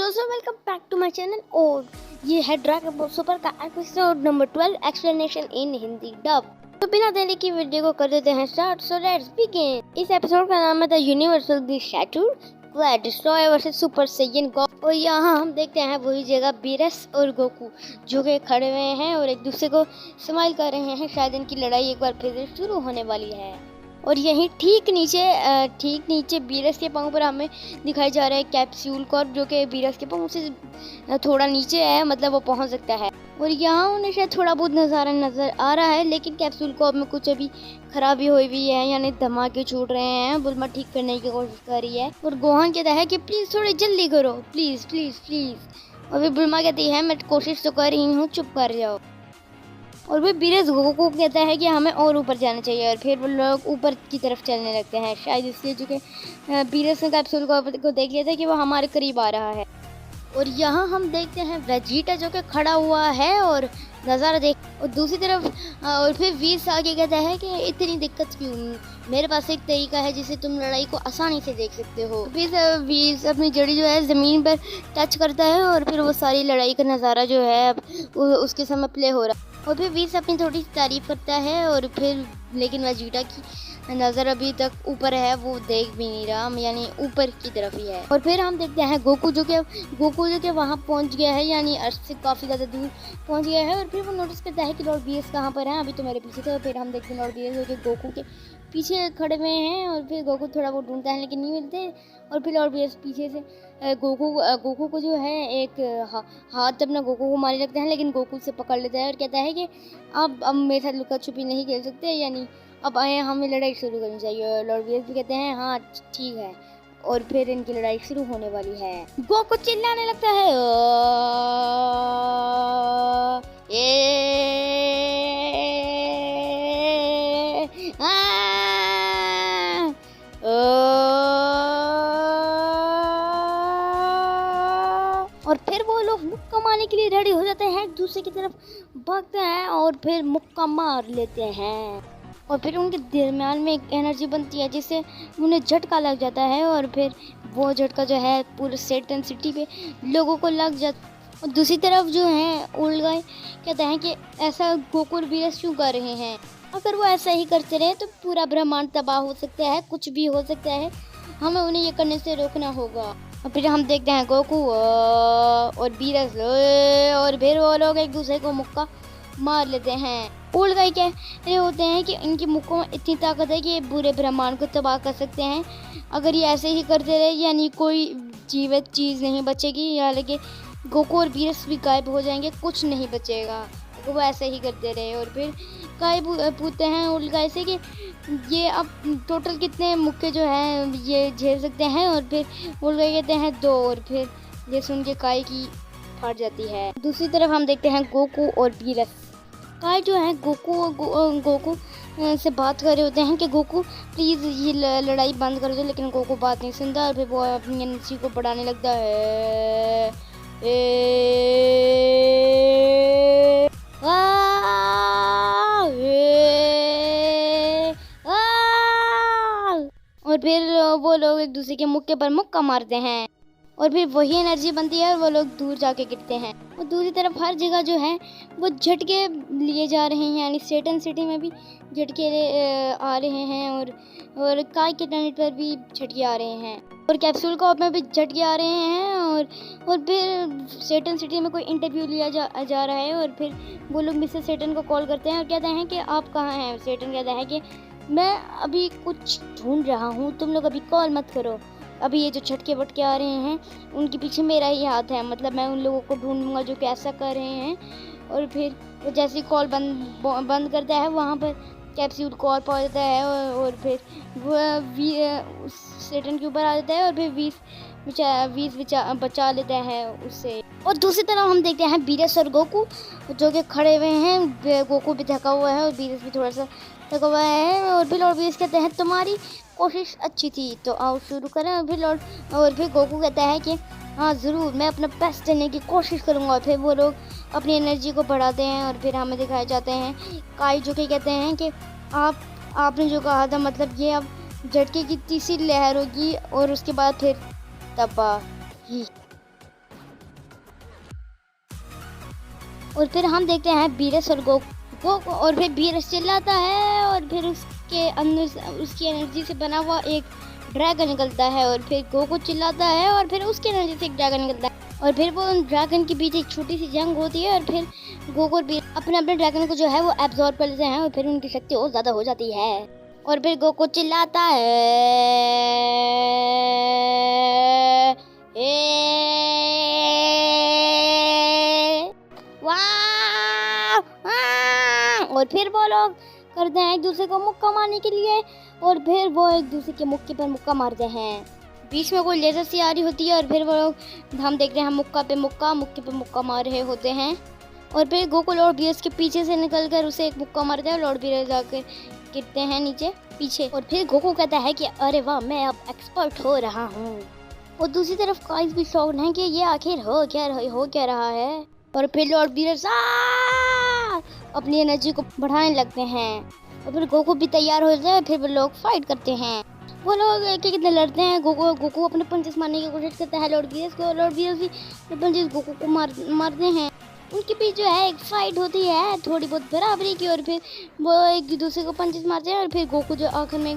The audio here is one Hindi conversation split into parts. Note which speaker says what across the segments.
Speaker 1: दोस्तों, welcome back to my channel. और ये है ड्रैगन बॉल सुपर का episode number 12 explanation in Hindi dub. तो बिना देरी की वीडियो को कर देते हैं स्टार्ट। So let's begin. इस एपिसोड का नाम है the universal be shattered clash destroyer versus Super Saiyan God. और यहाँ हम देखते हैं वही जगह बीरस और गोकू जो कि खड़े हुए हैं और एक दूसरे को स्माइल कर रहे हैं। शायद इनकी लड़ाई एक बार फिर से शुरू होने वाली है। और यहीं ठीक नीचे बीरस के पाँव पर हमें दिखाई जा रहा है कैप्सूल कॉर्प, जो कि बीरस के पाँव से थोड़ा नीचे है, मतलब वो पहुंच सकता है। और यहाँ उन्हें शायद थोड़ा बहुत नज़ारा नज़र आ रहा है, लेकिन कैप्सूल कॉर्प में कुछ अभी खराबी हुई हुई है, यानी धमाके छूट रहे हैं। बुल्मा ठीक करने की कोशिश कर रही है और गोहान कहता है कि प्लीज़ थोड़ी जल्दी करो, प्लीज़ प्लीज़ प्लीज़। और फिर बुल्मा कहती है मैं कोशिश तो कर रही हूँ, चुप कर जाओ। और फिर बीरस गोकू को कहता है कि हमें और ऊपर जाना चाहिए। और फिर वो लोग ऊपर की तरफ चलने लगते हैं, शायद इसलिए जो कि बीरस ने कैप्सूल को देख लिया था कि वो हमारे करीब आ रहा है। और यहाँ हम देखते हैं वेजिटा जो कि खड़ा हुआ है और नज़ारा देख। और दूसरी तरफ और फिर वीस आगे कहता है कि इतनी दिक्कत क्यों, मेरे पास एक तरीका है जिससे तुम लड़ाई को आसानी से देख सकते हो। फिर वीस अपनी जड़ी जो है ज़मीन पर टच करता है और फिर वो सारी लड़ाई का नज़ारा जो है उसके समय प्ले हो रहा है। और फिर वीस अपनी थोड़ी सी तारीफ करता है और फिर लेकिन वेजिटा की नज़र अभी तक ऊपर है, वो देख भी नहीं रहा, यानी ऊपर की तरफ ही है। और फिर हम देखते हैं गोकू जो कि वहाँ पहुँच गया है, यानी अर्थ से काफ़ी ज़्यादा दूर पहुँच गया है। और फिर वो नोटिस करता है कि लॉर्ड बीएस कहाँ पर है, अभी तो मेरे पीछे थे। और फिर हम देखते हैं लॉर्ड बीएस जो कि गोकू के पीछे खड़े हुए हैं। और फिर गोकू थोड़ा बहुत ढूंढता है लेकिन नहीं मिलते। और फिर लॉर्ड बीएस पीछे से गोकू को जो है एक हाथ अपना गोकू को मारने लगता है, लेकिन गोकू से पकड़ लेता है और कहता है कि अब मेरे साथ लुका छुपी नहीं खेल सकते, यानी अब आए हमें लड़ाई शुरू करनी चाहिए। लॉर्ड बीएस भी कहते हैं हाँ ठीक है। और फिर इनकी लड़ाई शुरू होने वाली है। गोकू चिल्लाने लगता है और फिर वो लोग मुक्का मारने के लिए रेडी हो जाते हैं, एक दूसरे की तरफ भागते हैं और फिर मुक्का मार लेते हैं। और फिर उनके दरम्यान में एक एनर्जी बनती है जिससे उन्हें झटका लग जाता है। और फिर वो झटका जो है पूरे सेटन सिटी पे लोगों को लग जाता। और दूसरी तरफ जो है ओल्ड गाय कहते हैं कि ऐसा गोकू और बीरस क्यों कर रहे हैं, अगर वो ऐसा ही करते रहे तो पूरा ब्रह्मांड तबाह हो सकता है, कुछ भी हो सकता है, हमें उन्हें ये करने से रोकना होगा। और फिर हम देखते हैं गोकू और बीरस और फिर वो लोग एक दूसरे को मुक्का मार लेते हैं। ओल्ड गाय कह रहे होते हैं कि इनकी मुक्कों में इतनी ताकत है कि ये पूरे ब्रह्मांड को तबाह कर सकते हैं, अगर ये ऐसे ही करते रहे यानी कोई जीवित चीज़ नहीं बचेगी, हालांकि गोकू और बीरस भी गायब हो जाएंगे, कुछ नहीं बचेगा तो वो ऐसे ही करते रहे। और फिर गाय पूछते हैं ओल्ड गाय से कि ये अब टोटल कितने मुक्के जो हैं ये झेल सकते हैं। और फिर ओल्ड गाय कहते हैं 2। और फिर ये सुन के गाय की फट जाती है। दूसरी तरफ हम देखते हैं गोकू और बीरस। गाय जो है गोकू से बात कर रहे होते हैं कि गोकू प्लीज़ ये लड़ाई बंद कर दो, लेकिन गोकू बात नहीं सुनता। और फिर वो अपनी एनर्जी को बढ़ाने लगता है और फिर वो लोग एक दूसरे के मुक्के पर मुक्का मारते हैं और फिर वही एनर्जी बनती है और वो लोग दूर जाके गिरते हैं। और दूसरी तरफ हर जगह जो है वो झटके लिए जा रहे हैं, यानी सेटन सिटी में भी झटके आ रहे हैं और काय के प्लैनेट पर भी झटके आ रहे हैं और कैप्सूल कॉर्प में भी झटके आ रहे हैं। और फिर सेटन सिटी में कोई इंटरव्यू लिया जा रहा है। और फिर वो लोग मिस्टर सेटन को कॉल करते हैं और कहते हैं कि आप कहाँ हैं। सेटन कहता है कि मैं अभी कुछ ढूंढ रहा हूँ, तुम लोग अभी कॉल मत करो, अभी ये जो झटके वटके आ रहे हैं उनके पीछे मेरा ही हाथ है, मतलब मैं उन लोगों को ढूंढूंगा जो कि ऐसा कर रहे हैं। और फिर वो जैसे कॉल बंद करता है वहाँ पर कैप्सूल कॉल पहुँच जाता है और फिर वो सेटन के ऊपर आ जाता है और फिर वीस बचा लेता है उससे। और दूसरी तरफ हम देखते हैं बीरस और गोकू जो कि खड़े हुए हैं। गोकू भी थका हुआ है और बीरस भी थोड़ा सा थका हुआ है। और फिर लॉर्ड बीरस कहते हैं तुम्हारी कोशिश अच्छी थी तो आओ शुरू करें। और फिर गोकू कहता है कि हाँ ज़रूर, मैं अपना बेस्ट देने की कोशिश करूँगा। और फिर वो लोग अपनी एनर्जी को बढ़ाते हैं और फिर हमें दिखाए जाते हैं काई जो कि कहते हैं कि आपने जो कहा था, मतलब ये अब झटके की तीसरी लहर होगी और उसके बाद फिर तबाही। और फिर हम देखते हैं बीरस और गोकू और फिर बीरस चिल्लाता है और फिर उसके अंदर उसकी एनर्जी से बना हुआ एक ड्रैगन निकलता है और फिर गोकू चिल्लाता है और फिर उसकी एनर्जी से एक ड्रैगन निकलता है और फिर वो उन ड्रैगन के बीच एक छोटी सी जंग होती है और फिर गोकू और बीरस अपने अपने ड्रैगन को जो है वो एब्जॉर्ब कर लेते हैं और फिर उनकी शक्ति और ज़्यादा हो जाती है और फिर गोकू चिल्लाता है वाह और फिर वो लोग करते हैं एक दूसरे को मुक्का मारने के लिए और फिर वो एक दूसरे के मुक्के पर मुक्का मारते हैं। बीच में कोई लेजर सी आ रही होती है और फिर वो लोग हम देखते हैं मुक्के पे मुक्का मार रहे होते हैं और फिर गोकू लॉर्ड बीरस के पीछे से निकलकर उसे एक मुक्का मारते हैं और लॉर्ड बीरस जाकर गिरते हैं नीचे पीछे और फिर गोकू कहता है कि अरे वाह मैं अब एक्सपर्ट हो रहा हूँ। और दूसरी तरफ काइस भी शॉक्ड हैं कि ये आखिर हो क्या रहा है और फिर लॉर्ड बीरस अपनी एनर्जी को बढ़ाने लगते हैं और फिर गोकू भी तैयार हो जाते हैं। फिर वो लोग फाइट करते हैं, वो लोग कितने लड़ते हैं। गोकू अपने पंचेस मारने की कोशिश करता है लॉर्ड बीरस को और लॉर्ड बीरस भी अपने पंचेस गोकू को मारते हैं। उनके बीच जो है एक फाइट होती है थोड़ी बहुत बराबरी की और फिर वो एक दूसरे को पंचेस मारते हैं और फिर गोकू जो आखिर में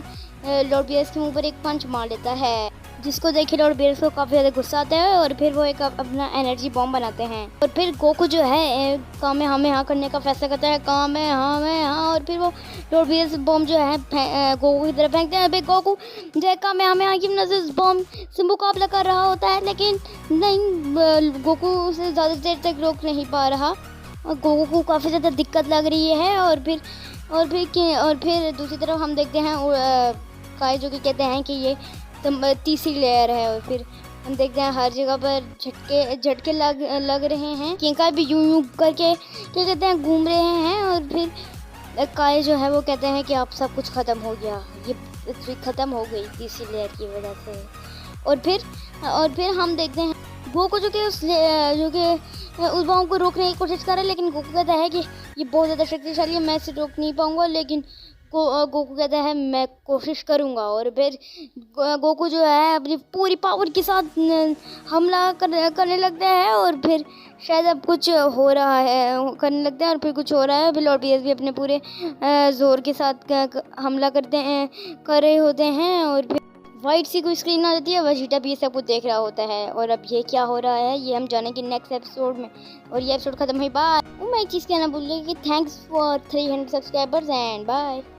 Speaker 1: लॉर्ड बीरस के मुंह पर एक पंच मार लेता है जिसको देखे लॉर्ड बीरस को काफ़ी ज़्यादा गुस्सा आता है और फिर वो एक अपना एनर्जी बॉम्ब बनाते हैं और फिर गोकू जो है कामेहामेहा करने का फैसला करता है कामेहामेहा और फिर वो लॉर्ड बीरस बॉम्ब जो है गोकू की तरफ फेंकते हैं। फिर गोकू जो है कामेहामेहा की वजह से गोकू से मुकाबला कर रहा होता है लेकिन नहीं, गोकू उसे ज़्यादा देर तक रोक नहीं पा रहा और गोकू को काफ़ी ज़्यादा दिक्कत लग रही है और फिर दूसरी तरफ हम देखते हैं काय जो कि कहते हैं कि ये तीसरी लेयर है और फिर हम देखते हैं हर जगह पर झटके लग रहे हैं। किंका भी यूं करके क्या कहते हैं घूम रहे हैं और फिर काय जो है वो कहते हैं कि अब सब कुछ ख़त्म हो गया, ये पृथ्वी ख़त्म हो गई तीसरी लेयर की वजह से। और फिर हम देखते हैं गोकू जो कि उस बॉम्ब को रोकने की कोशिश कर रहा है लेकिन गोकू कहता है कि ये बहुत ज़्यादा शक्तिशाली है, मैं इसे रोक नहीं पाऊंगा, लेकिन गोकू कहता है मैं कोशिश करूंगा। और फिर गोकू जो है अपनी पूरी पावर के साथ हमला करने लगता है और फिर शायद अब कुछ हो रहा है करने लगता है और फिर कुछ हो रहा है। फिर लॉर्ड बीरस भी अपने पूरे ज़ोर के साथ हमला कर रहे होते हैं और फिर वाइट सी कोई स्क्रीन आ जाती है, वेजिटा भी ये सब कुछ देख रहा होता है और अब ये क्या हो रहा है ये हम जानेंगे नेक्स्ट एपिसोड में। और ये एपिसोड खत्म हुई बाय। मैं एक चीज़ कहना भूल गई कि thanks for 300 subscribers and bye.